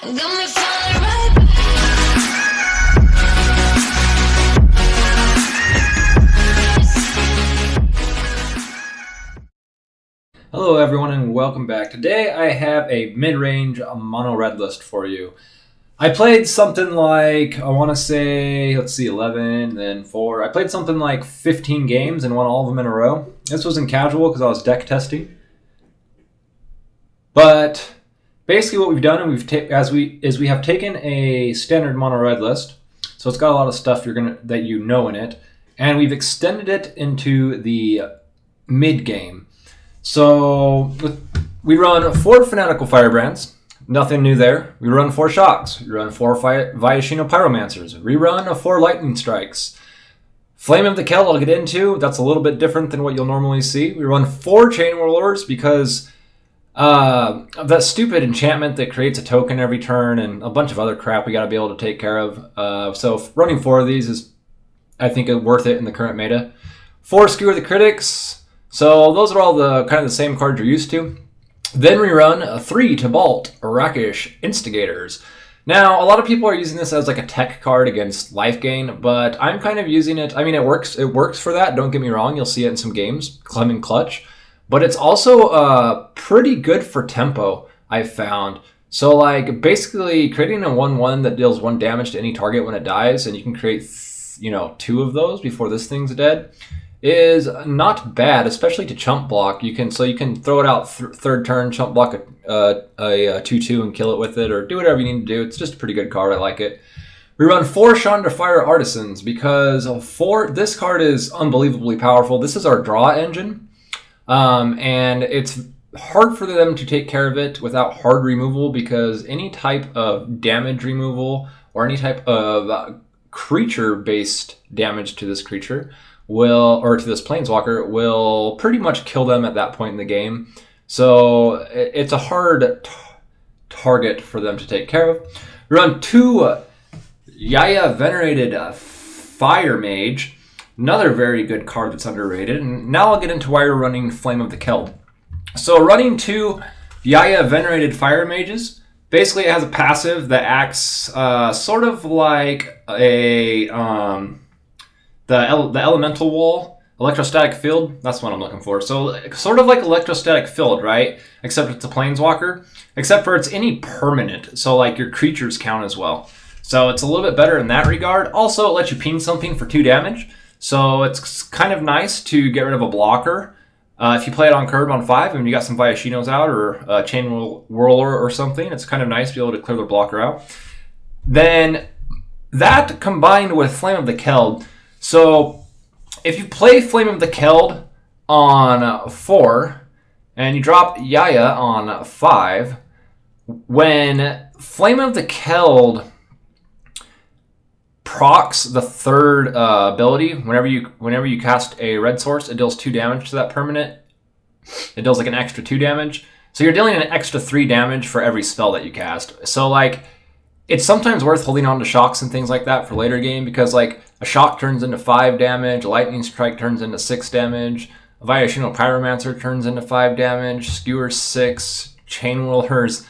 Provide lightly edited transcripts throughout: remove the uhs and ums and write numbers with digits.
Got me falling right back. Hello everyone and welcome back. Today I have a mid-range mono red list for you. I played something like, I want to say, 11, then 4. I played something like 15 games and won all of them in a row. This was in casual because I was deck testing. But basically what we've done we have taken a standard mono red list. So it's got a lot of stuff that you know in it, and we've extended it into the mid game. So we run 4 Fanatical Firebrands, nothing new there. We run 4 Shocks, we run 4 Viashino Pyromancers, we run 4 Lightning Strikes. Flame of Keld I'll get into, that's a little bit different than what you'll normally see. We run 4 Chainwhirlers because of that stupid enchantment that creates a token every turn and a bunch of other crap we got to be able to take care of. So running 4 of these is, I think, worth it in the current meta. 4 Skewer the Critics. So those are all the kind of the same cards you're used to. Then we run 3 Tibalt, Rakish, Instigators. Now, a lot of people are using this as like a tech card against life gain, but I'm kind of using it. I mean, it works for that. Don't get me wrong. You'll see it in some games, in clutch. But it's also pretty good for tempo, I've found. So like basically creating a 1/1 that deals 1 damage to any target when it dies, and you can create 2 of those before this thing's dead, is not bad, especially to chump block. You can throw it out third turn, chump block a 2/2 and kill it with it, or do whatever you need to do. It's just a pretty good card. I like it. We run 4 Chandra Artisans because this card is unbelievably powerful. This is our draw engine, and it's hard for them to take care of it without hard removal, because any type of damage removal or any type of creature-based damage to this creature to this planeswalker will pretty much kill them at that point in the game. So it's a hard target for them to take care of. We run 2 Jaya Venerated Firemage, another very good card that's underrated. And now I'll get into why we're running Flame of Keld. So running 2 Jaya Venerated Firemages, basically it has a passive that acts sort of like the elemental wall, electrostatic field, that's what I'm looking for. So sort of like electrostatic field, right? Except it's a planeswalker, except for it's any permanent. So like your creatures count as well. So it's a little bit better in that regard. Also, it lets you ping something for 2 damage. So it's kind of nice to get rid of a blocker. If you play it on curve on 5 and you got some Viashinos out or a Chainwhirler or something, it's kind of nice to be able to clear the blocker out. Then that combined with Flame of Keld. So if you play Flame of Keld on 4 and you drop Jaya on 5, when Flame of Keld procs the 3rd ability, whenever you cast a red source, it deals 2 damage to that permanent. It deals like an extra 2 damage. So you're dealing an extra 3 damage for every spell that you cast. So like, it's sometimes worth holding on to shocks and things like that for later game, because like a shock turns into 5 damage, a lightning strike turns into 6 damage, a Viashino Pyromancer turns into 5 damage, Skewer 6, Chainwhirlers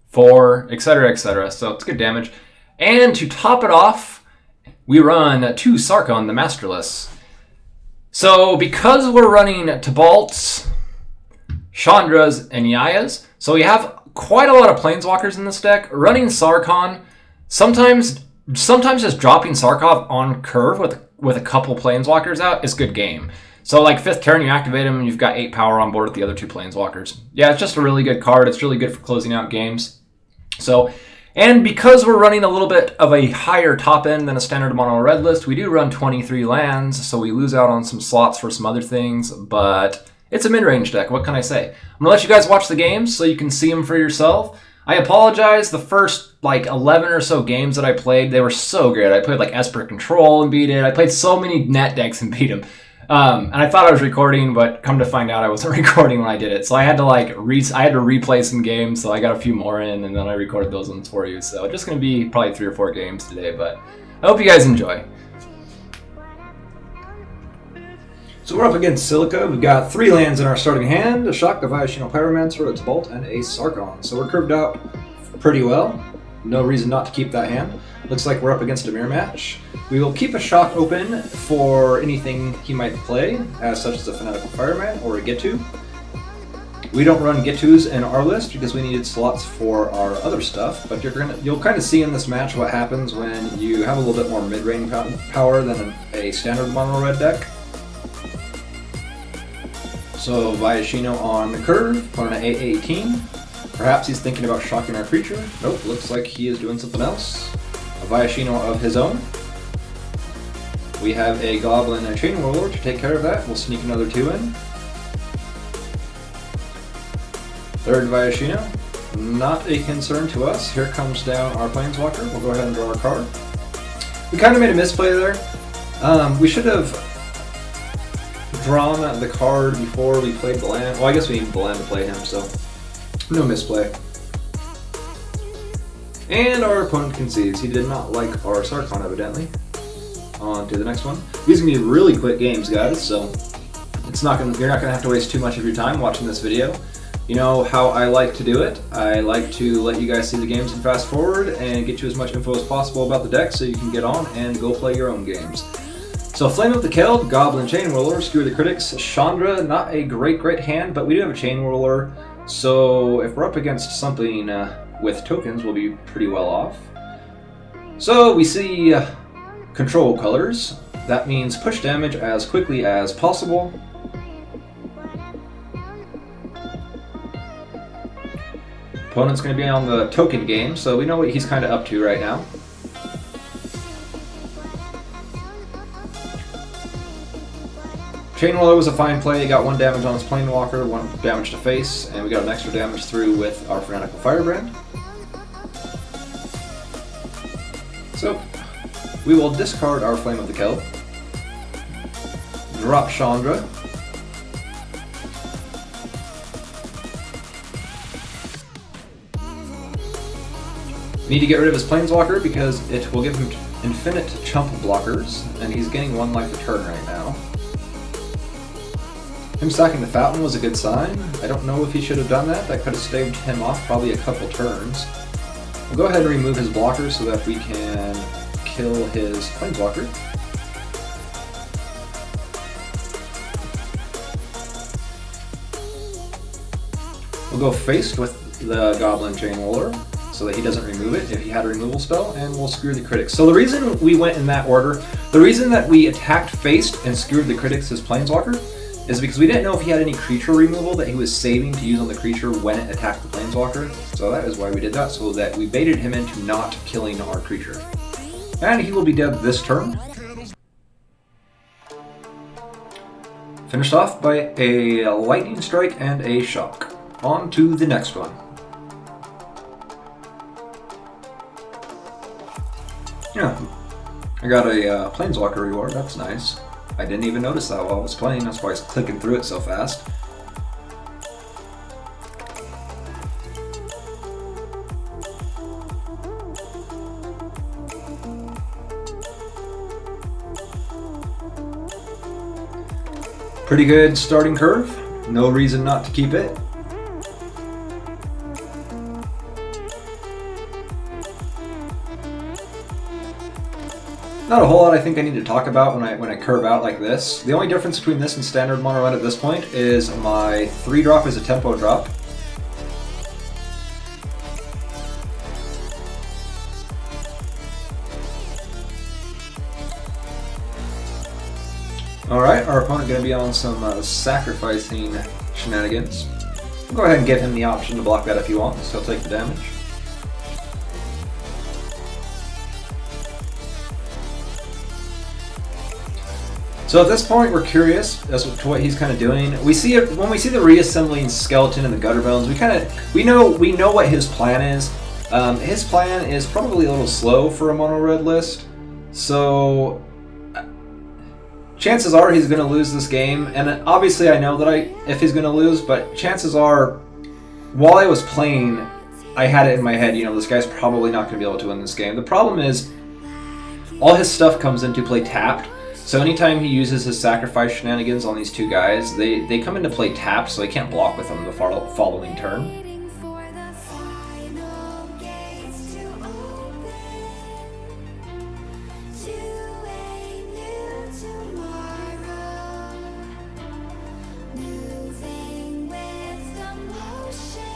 4, etc., etc. So it's good damage. And to top it off, we run 2 Sarkhan the Masterless. So because we're running Tibalts, Chandras, and Jayas, so we have quite a lot of planeswalkers in this deck. Running Sarkhan, sometimes just dropping Sarkhan on curve with a couple planeswalkers out is good game. So like 5th turn, you activate him and you've got 8 power on board with the other 2 planeswalkers. Yeah, it's just a really good card. It's really good for closing out games. So, and because we're running a little bit of a higher top end than a standard mono red list, we do run 23 lands, so we lose out on some slots for some other things, but it's a mid-range deck. What can I say? I'm going to let you guys watch the games so you can see them for yourself. I apologize. The first like 11 or so games that I played, they were so good. I played like Esper Control and beat it. I played so many net decks and beat them. And I thought I was recording, but come to find out I wasn't recording when I did it. So I had to replay some games, so I got a few more in, and then I recorded those ones for you. So just going to be probably 3 or 4 games today, but I hope you guys enjoy. So we're up against Silica. We've got 3 lands in our starting hand, a Shock, a Viashino Pyromancer, a Tibalt, and a Sarkhan. So we're curved out pretty well. No reason not to keep that hand. Looks like we're up against a mirror match. We will keep a Shock open for anything he might play, as such as a Fanatical Firebrand or a Get-To. We don't run Get-Tos in our list because we needed slots for our other stuff, but you'll kind of see in this match what happens when you have a little bit more mid-range power than a standard mono-red deck. So Viashino on the curve, playing an 8-18. Perhaps he's thinking about shocking our creature. Nope, looks like he is doing something else. A Viashino of his own. We have a Goblin Chainwhirler to take care of that. We'll sneak another 2 in. Third Viashino, not a concern to us. Here comes down our Planeswalker. We'll go ahead and draw our card. We kind of made a misplay there. We should have drawn the card before we played the land. Well, I guess we needed the land to play him, so no misplay. And our opponent concedes. He did not like our Sarkhan, evidently. On to the next one. These are going to be really quick games, guys, so you're not going to have to waste too much of your time watching this video. You know how I like to do it. I like to let you guys see the games and fast forward and get you as much info as possible about the deck so you can get on and go play your own games. So Flame of Keld, Goblin Chainwhirler, Skewer the Critics, Chandra, not a great hand, but we do have a Chainwhirler, so if we're up against something with tokens, we'll be pretty well off. So we see control colors. That means push damage as quickly as possible. Opponent's going to be on the token game, so we know what he's kind of up to right now. Chainwhirler was a fine play. He got 1 damage on his Planewalker, 1 damage to face, and we got an extra damage through with our Fanatical Firebrand. So, we will discard our Flame of Keld, drop Chandra, need to get rid of his Planeswalker because it will give him infinite chump blockers, and he's getting 1 life a turn right now. Him sacking the Fountain was a good sign. I don't know if he should have done that. That could have staved him off probably a couple turns. We'll go ahead and remove his blockers so that we can kill his Planeswalker. We'll go faced with the Goblin Chainwhirler so that he doesn't remove it if he had a removal spell, and we'll Skewer the Critics. So the reason we went in that order, the reason that we attacked faced and Skewered the Critics as Planeswalker is because we didn't know if he had any creature removal that he was saving to use on the creature when it attacked the Planeswalker. So that is why we did that, so that we baited him into not killing our creature. And he will be dead this turn. Finished off by a Lightning Strike and a Shock. On to the next one. Yeah, I got a Planeswalker reward, that's nice. I didn't even notice that while I was playing, that's why I was clicking through it so fast. Pretty good starting curve, no reason not to keep it. Not a whole lot I think I need to talk about when I curve out like this. The only difference between this and standard mono red at this point is my 3-drop is a tempo drop. Alright, our opponent going to be on some sacrificing shenanigans. We'll go ahead and give him the option to block that if he wants, so he'll take the damage. So at this point, we're curious as to what he's kind of doing. We see it when we see the reassembling skeleton and the gutter bones. We know what his plan is. His plan is probably a little slow for a mono red list. So chances are he's going to lose this game. And obviously, I know that if he's going to lose, but chances are, while I was playing, I had it in my head. You know, this guy's probably not going to be able to win this game. The problem is, all his stuff comes into play tapped. So anytime he uses his sacrifice shenanigans on these two guys, they come into play tapped, so they can't block with them the following turn. Waiting for the final gates to open to a new tomorrow. Moving with the motion,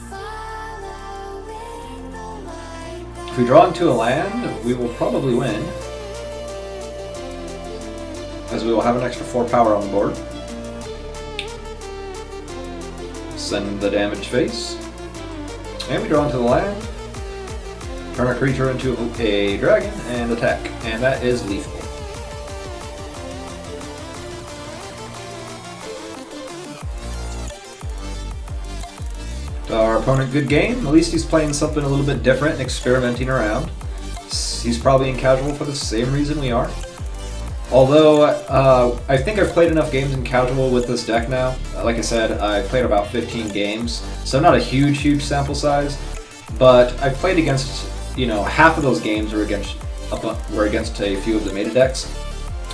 following the light. If we draw into a land, we will probably win, as we will have an extra 4 power on the board. Send the damage face, and we draw into the land, turn our creature into a dragon, and attack, and that is lethal. Our opponent, good game. At least he's playing something a little bit different and experimenting around. He's probably in casual for the same reason we are. Although, I think I've played enough games in casual with this deck now. Like I said, I played about 15 games, so not a huge sample size, but I've played against, you know, half of those games were against a few of the meta decks.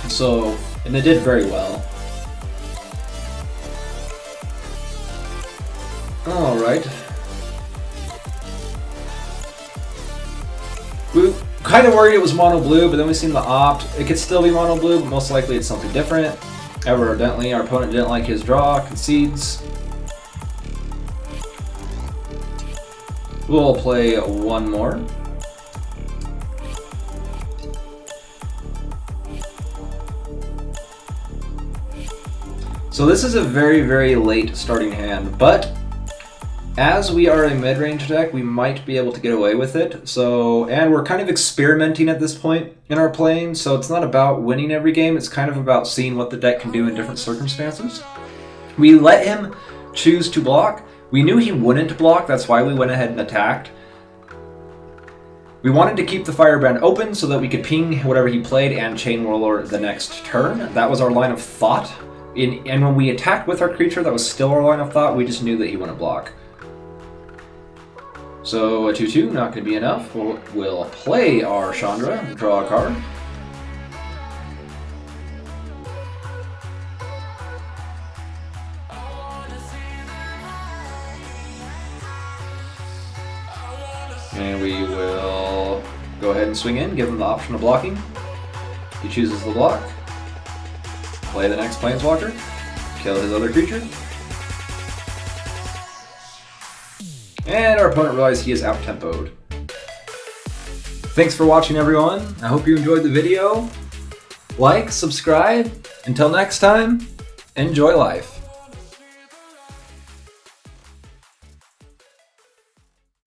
So, and they did very well. Alright. We kind of worried it was mono blue, but then we seen the opt. It could still be mono blue, but most likely it's something different. Evidently, our opponent didn't like his draw, concedes. We'll play one more. So this is a very late starting hand, but as we are a mid-range deck, we might be able to get away with it. So, and we're kind of experimenting at this point in our playing, so it's not about winning every game, it's kind of about seeing what the deck can do in different circumstances. We let him choose to block. We knew he wouldn't block, that's why we went ahead and attacked. We wanted to keep the Firebrand open so that we could ping whatever he played and Chainwhirler the next turn. That was our line of thought. And when we attacked with our creature, that was still our line of thought, we just knew that he wouldn't block. So a 2/2, not going to be enough. We'll play our Chandra, draw a card. And we will go ahead and swing in, give him the option of blocking. He chooses the block. Play the next Planeswalker. Kill his other creature. And our opponent realized he is out-tempoed. Thanks for watching, everyone. I hope you enjoyed the video. Like, subscribe. Until next time, enjoy life.